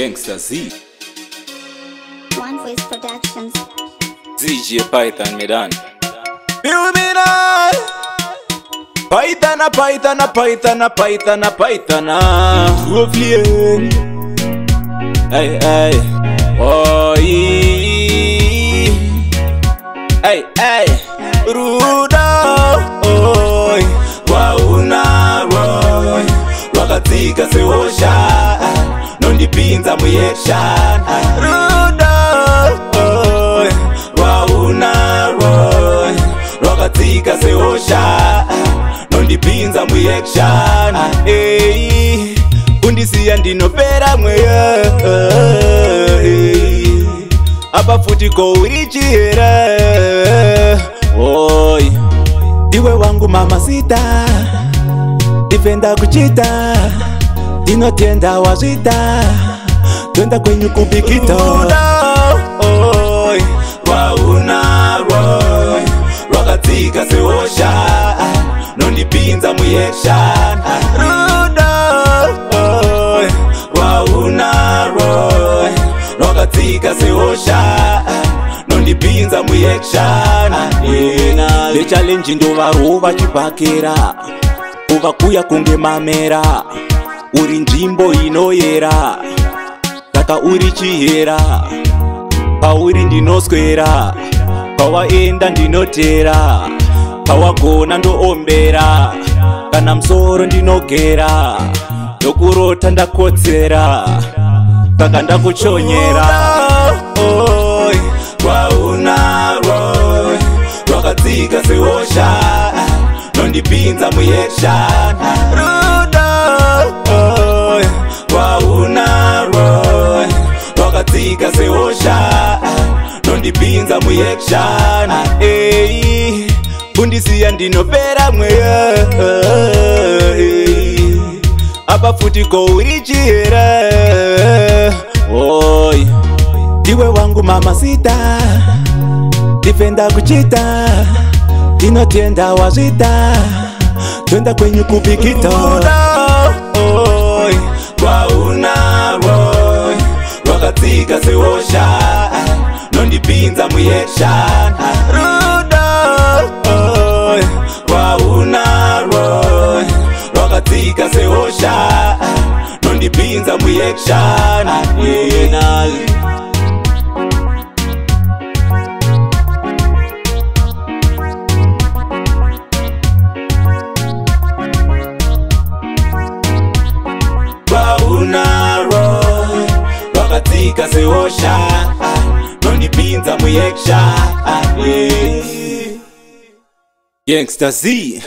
Gangsta Z One Voice Productions. ZJ Python Medan. Feel me now. Python, Ruflien. Hey, hey. Oh, hey, hey. Ruda. Oh, wauna roy. Wakatika seosha. Nondipinza muyesha. Ruda. Oh, wauna roy. Wakatika seosha. Nondipinza muyekshan. Hey, undisiya ndinopera mweya. Apa futi ko urichira. Oi, iwe wangu mama sita. Defenda kuchita. Dinotenda wazita. Twenda kwenye kubikita. Oi, wauna roy. Wakatika seosha. Nondipinza muyekshan. Ruda. Oi, wauna roy. Wakatika seosha. Nondipinza muyekshan. Le challenge ndo varuva chipakera. Kuva kuya kunge mamera. Uri nzvimbo inoyera. Saka uri chihera. Pauri ndinoswera. Pawaenda ndinotera. Pawagona ndoombera. Kana msoro ndinogera. Ndokurota ndakotsera. Saka ndakuchonyera. Oi, wauna roy. Wakatika seosha. Nondipinza muyekshan. Ruda. Oi, wauna roy. Wakatika seosha. Nondipinza muyekshan. Hey, undisiya ndinopera mweya. Apa futi ko urichira. Oi, iwe wangu mama sita. Defenda kuchita. Dinotenda wazita. Twenda kwenye kubikita. Oi, wauna roy. Wakatika seosha. Nondipinza muyekshan. Ruda. Oi, wauna roy. Wakatika seosha. Nondipinza muyekshan. Wauna roy. Wakatika seosha. Nondipinza muyekshan. Gangsta Z.